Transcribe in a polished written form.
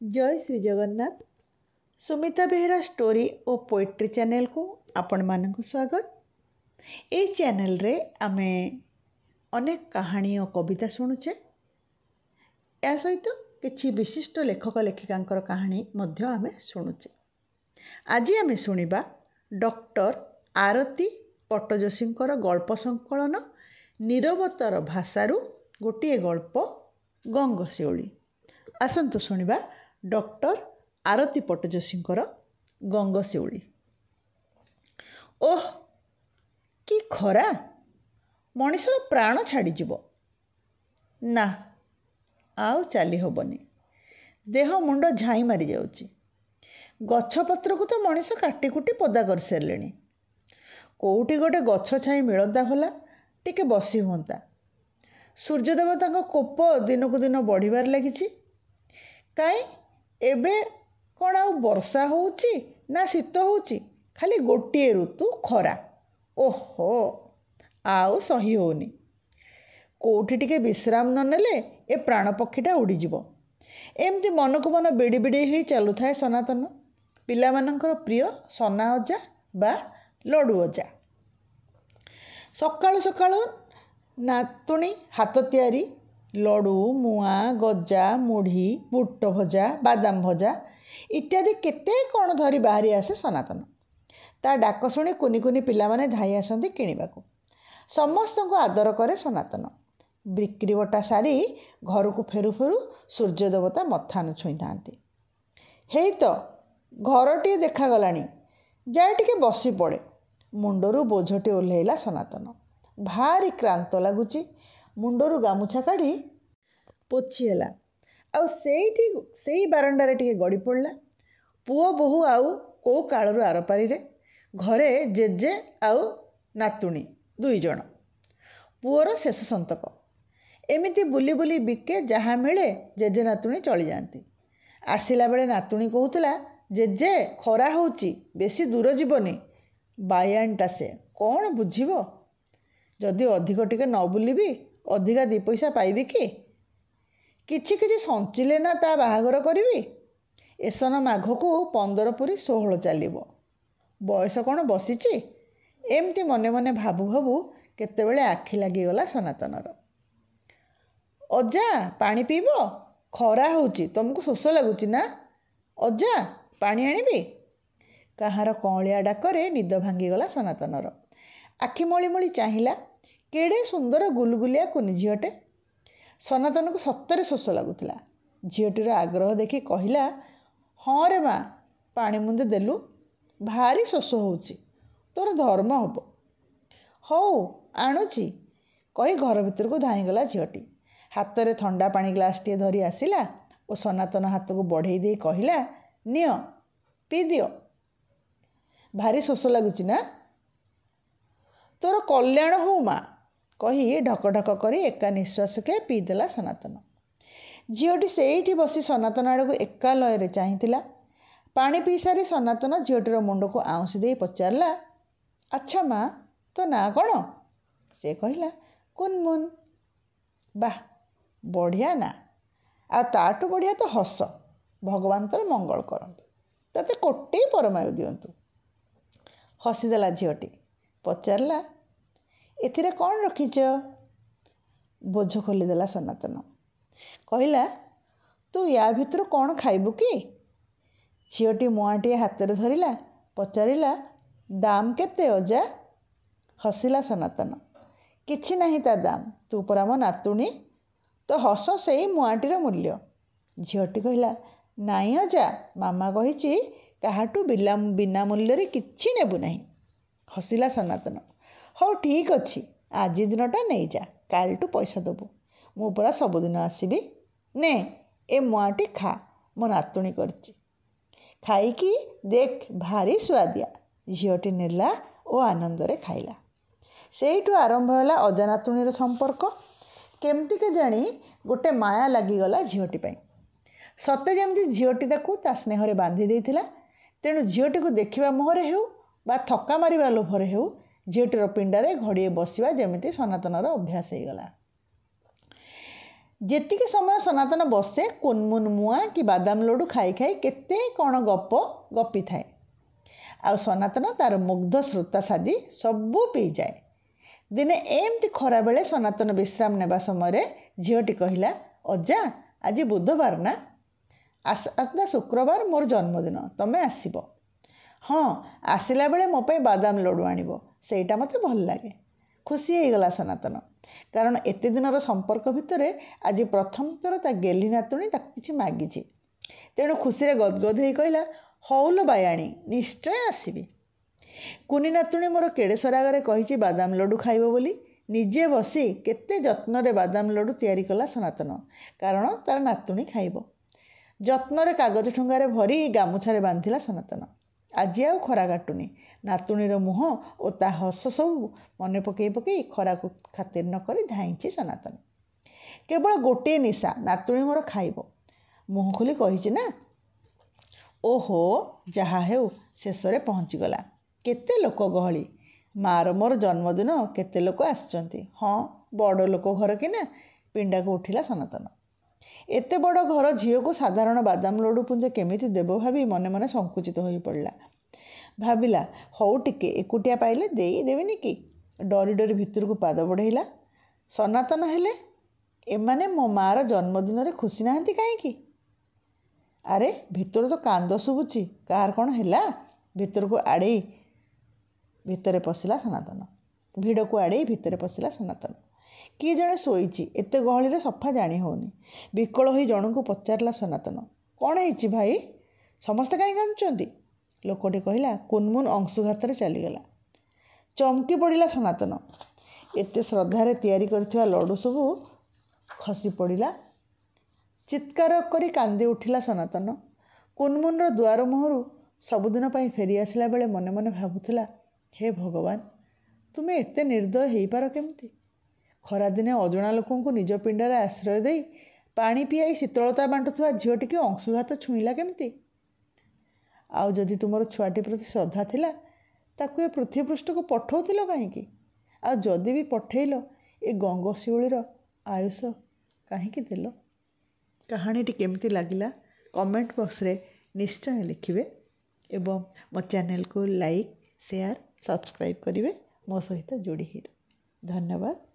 जय श्री जगन्नाथ। सुमिता बेहरा स्टोरी और poetry channel को आपण मानक स्वागत। ये चैनल रे आमे अनेक कहानी और कविता शुणुचे। या सहित किछि विशिष्ट लेखक लेखिकांकर कहानी मध्य आमे शुणुचे। आज आमे शुणिबा डॉक्टर आरती पट्टजोशींकर गल्प संकलन नीरवतार भाषारू गोटे गल्प गंगशिउली। आसंतु शुणिबा डॉक्टर आरती पट्टजोशींकर गंगशिउली। ओह कि खरा, मनीषर प्राण छाड़ीजिव ना, आउ चली हेबनी। देह मुंड झाई मारी जाउची। गछपत्र को तो मनीष काटिकुटी पदा कर सारे। कोउटी गोटे गछ छाई मिलता भला टिके बसी हुंता। सूर्यदेवता कोप दिनकू दिन बढ़िबार लागिछि। काई एबे कौन आउ वर्षा होउची ना शीत होउची, खाली गोटे ऋतु खरा। ओहो आउ सही होनी। कोठी टिके विश्राम न नेले ए प्राण पक्षीटा उड़ीजिव। एमती मन को मन बेड़ी बेड़ी ही चलु थाए सनातन। पिलामानंकर प्रिय सना अजा बा लडू अजा। सकाळु सकाळु नातुणी हाथ तैयारी लडू, मुआ, गजा, मुढ़ी, बुट भजा, बादाम भजा इत्यादि केते कौन धरी बाहरी आसे सनातन। ता डाक शुणी कुनी कुनी पिला माने धाई आसंती किणिबाकू। समस्त को आदर करे सनातन। बिक्री बटा सारी घर को फेरु फेरु सूर्य देवता मथान छुई थांती। हेई तो घरटी देखागलानी, जाए टिके बसी पड़े। मुंडरू बोझटी ओह्लैला सनातन। भारी क्रांत लगुची। मुंडरू गामुछा काढ़ी पोछीला। आउ सेई बारंडारे टिके गड़ी पड़ला। पुओ बोहू आउ को कालरू आरपारी रे घरे जेजे आउ नातुणी दुई जण। पुओर शेष संतक। एमिति बुली बुली बिके जहाँ मिले जेजे नातुणी चली जाती। आसिला बेले नातुणी कहूतला, जेजे खरा होउची, बेसी दूर जीवनी। बायानटा से कौन बुझिबो। जदि अधिक टिके न बुलिबी अधिका दी पैसा पाइबी कि? किछि किछि संचिले ना ता बाहागर करिबी। एसन माघ को 15 पुरी 16 चलिबो। बयस कौन बसीची। एमती मने मने भाबू भाबू केतेबेले आखि लागिगला सनातनर। अजा पानी पीबो, खरा होउची, तुमको शोष लगुची ना? अजा पानी आनिबी। काहार कौलिया डाकरे निद भांगीगला सनातनर। आखि मଳି मଳି चाहिला। केड़े सुंदर गुलगुलिया कुनी झीटे। सनातन को सत्तरे शोष लगुला। झीटीर आग्रह देखी कहला, हाँ रे माँ, पानी मुंदे देलु, भारी शोष होउची, तोर धर्म हब। हौ आणुची कही घर भितर को धाईगला झीटी। हाथ में ठंडा पानी ग्लास टे धरी आसिला और सनातन हाथ को बढ़ई दे कहला, नियो पी दियो, भारी शोष लगुची ना? तोर कल्याण हो माँ, कही ढक ढक करी एका निश्वास के पीदेला सनातन। झीटी सेठी बसी सनातन आड़ को एका लय चाहिला। पानी पी सारी सनातन झीटीर मुंड को आउंसी दे पचारला, अच्छा माँ तो ना कौन? से कहला, कुनमुन। बाह बढ़िया ना, आ ताठू बढ़िया तो हस। भगवान तोर मंगल करंतु, तते कोटे परमायु दियंतु। हसीदेला झीटी। पचारला, एथिरे कौन रखीच? बोझ खोलीदेला सनातन। कहला, तू या भितर कौन खाइबू कि? झीटी मुआटिए हाथ में धरिला। पचारिला, दाम केते अजा? हसिला सनातन। किछि नाही ता दाम, तू परा मो नातुणी, तो हस सेई मुआटीर मूल्य। झीटी कहला, नाई अजा, मामा कहिछि काहाटू बिना मूल्य किछि नेबु नाही। हसिला सनातन। हो ठीक अच्छी, आज दिनटा नहीं जा, कालटू पैसा देबू। मु परा सबुदिन आसबि। ने ए मुआटी खा, मो नातुणी करछि। खाइकी देख, भारी सुआदिया। झीटी नेला और आनंदरे खाइला। सेइठू आरंभ होला अजा नातुणीर संपर्क। केमती के जानी गोटे माया लागिगला झीटी पाई। सते जेमती झीटी ताकू ता स्नेहरे बांधी देइथिला। तेणु झीटी को देखिबा मोहरे हेउ बा थका मारिबा लोभरे हेउ, झीटीर पिंडारे घड़िए बसिबा जेमिति सनातनर अभ्यास हो गला। ଯେତିକି ସମୟ ସନାତନ ବସେ କୁନମୁନ ମୁଆଁ କି ବାଦାମ ଲଡ଼ୁ ଖାଇ ଖାଇ କେତେ କ'ଣ ଗପ ଗପିଥାଏ। ଆଉ ସନାତନ ତା'ର ମୁଗ୍ଧ ଶ୍ରୋତା ସାଜି ସବୁ ପିଇଯାଏ। ଦିନେ ଏମିତି ଖରାବେଳେ ସନାତନ ବିଶ୍ରାମ ନେବା ସମୟରେ ଝିଅଟି କହିଲା, ଅଜା ଆଜି ବୁଧବାର ନା? ଆସନ୍ତା ଶୁକ୍ରବାର ମୋର ଜନ୍ମଦିନ, ତମେ ଆସିବ? ହଁ, ଆସିଲା ବେଳେ ମୋ ପାଇଁ ବାଦାମ ଲଡ଼ୁ ଆଣିବ, ସେଇଟା ମୋତେ ଭଲ ଲାଗେ। ଖୁସି ହେଇଗଲା ସନାତନ, କାରଣ ଏତେ ଦିନର ସମ୍ପର୍କ ଭିତରେ ଆଜି ପ୍ରଥମ ଥର ତା ଗେହ୍ଲି ନାତୁଣୀ ତାକୁ କିଛି ମାଗିଛି। ତେଣୁ ଖୁସିରେ ଗଦଗଦ ହେଇ କହିଲା, ହଉ ଲୋ ବାୟାଣୀ, ନିଶ୍ଚୟ ଆସିବି। କୁନି ନାତୁଣୀ ମୋର କେଡ଼େ ସରାଗରେ କହିଛି ବାଦାମ ଲଡ଼ୁ ଖାଇବ ବୋଲି। ନିଜେ ବସି କେତେ ଯତ୍ନରେ ବାଦାମ ଲଡ଼ୁ ତିଆରି କଲା ସନାତନ, କାରଣ ତା'ର ନାତୁଣୀ ଖାଇବ। ଯତ୍ନରେ କାଗଜ ଠୁଙ୍ଗାରେ ଭରି ଗାମୁଛାରେ ବାନ୍ଧିଲା ସନାତନ। ଆଜି ଆଉ ଖରା କାଟୁନି। ନାତୁଣୀର ମୁହଁ ଓ ତା ହସ ସବୁ ମନେ ପକେଇ ପକେଇ ଖରାକୁ ଖାତିର ନ କରି ଧାଇଁଛି ସନାତନ। କେବଳ ଗୋଟିଏ ନିଶା, ନାତୁଣୀ ମୋର ଖାଇବ। ମୁହଁ ଖୋଲି କହିଛି ନା। ଓହୋ, ଯାହା ହେଉ ଶେଷରେ ପହଞ୍ଚିଗଲା। କେତେ ଲୋକ ଗହଳି। ମା'ର ମୋର ଜନ୍ମଦିନ, କେତେ ଲୋକ ଆସିଛନ୍ତି। ହଁ, ବଡ଼ ଲୋକ ଘର କି ନା, ପିଣ୍ଡାକୁ ଉଠିଲା ସନାତନ। ଏତେ ବଡ଼ ଘର ଝିଅକୁ ସାଧାରଣ ବାଦାମ ଲଡ଼ୁ ପୁଞ୍ଜେ କେମିତି ଦେବ ଭାବି ମନେ ମନେ ସଙ୍କୁଚିତ ହୋଇ ପଡ଼ିଲା। ଭାବିଲା, ହଉ ଟିକେ ଏକୁଟିଆ ପାଇଲେ ଦେଇ ଦେବିନି କି? ଡରି ଡରି ଭିତରକୁ ପାଦ ବଢ଼େଇଲା। ସନାତନ ହେଲେ ଏମାନେ ମୋ ମା'ର ଜନ୍ମଦିନରେ ଖୁସି ନାହାନ୍ତି କାହିଁକି? ଆରେ ଭିତରୁ ତ କାନ୍ଦ ଶୁଭୁଛି, କାହାର କ'ଣ ହେଲା? ଭିତରକୁ ଆଡ଼େଇ ଭିତରେ ପଶିଲା ସନାତନ। ଭିଡ଼କୁ ଆଡ଼େଇ ଭିତରେ ପଶିଲା ସନାତନ। କିଏ ଜଣେ ଶୋଇଛି, ଏତେ ଗହଳିରେ ସଫା ଜାଣି ହେଉନି। ବିକଳ ହୋଇ ଜଣଙ୍କୁ ପଚାରିଲା ସନାତନ, କ'ଣ ହେଇଛି ଭାଇ? ସମସ୍ତେ କାହିଁ କାନ୍ଦୁଛନ୍ତି? ଲୋକଟି କହିଲା, କୁନମୁନ ଅଂଶୁଘାତରେ ଚାଲିଗଲା। ଚମକି ପଡ଼ିଲା ସନାତନ। ଏତେ ଶ୍ରଦ୍ଧାରେ ତିଆରି କରିଥିବା ଲଡ଼ୁ ସବୁ ଖସି ପଡ଼ିଲା। ଚିତ୍କାର କରି କାନ୍ଦି ଉଠିଲା ସନାତନ। କୁନମୁନର ଦୁଆର ମୁହଁରୁ ସବୁଦିନ ପାଇଁ ଫେରି ଆସିଲା ବେଳେ ମନେ ମନେ ଭାବୁଥିଲା, ହେ ଭଗବାନ, ତୁମେ ଏତେ ନିର୍ଦ୍ଦୟ ହେଇପାର କେମିତି? ଖରାଦିନେ ଅଜଣା ଲୋକଙ୍କୁ ନିଜ ପିଣ୍ଡାରେ ଆଶ୍ରୟ ଦେଇ ପାଣି ପିଆଇ ଶୀତଳତା ବାଣ୍ଟୁଥିବା ଝିଅଟିକି ଅଂଶୁଘାତ ଛୁଇଁଲା କେମିତି? ଆଉ ଯଦି ତୁମର ଛୁଆଟି ପ୍ରତି ଶ୍ରଦ୍ଧା ଥିଲା, ତାକୁ ଏ ପୃଥିବୀ ପୃଷ୍ଠକୁ ପଠାଉଥିଲ କାହିଁକି? ଆଉ ଯଦି ବି ପଠେଇଲ, ଏ ଗଙ୍ଗଶିଉଳିର ଆୟୁଷ କାହିଁକି ଦେଲ? କାହାଣୀଟି କେମିତି ଲାଗିଲା କମେଣ୍ଟ ବକ୍ସରେ ନିଶ୍ଚୟ ଲେଖିବେ ଏବଂ ମୋ ଚ୍ୟାନେଲକୁ ଲାଇକ୍, ସେୟାର, ସବସ୍କ୍ରାଇବ୍ କରିବେ। ମୋ ସହିତ ଯୋଡ଼ି ହେବେ। ଧନ୍ୟବାଦ।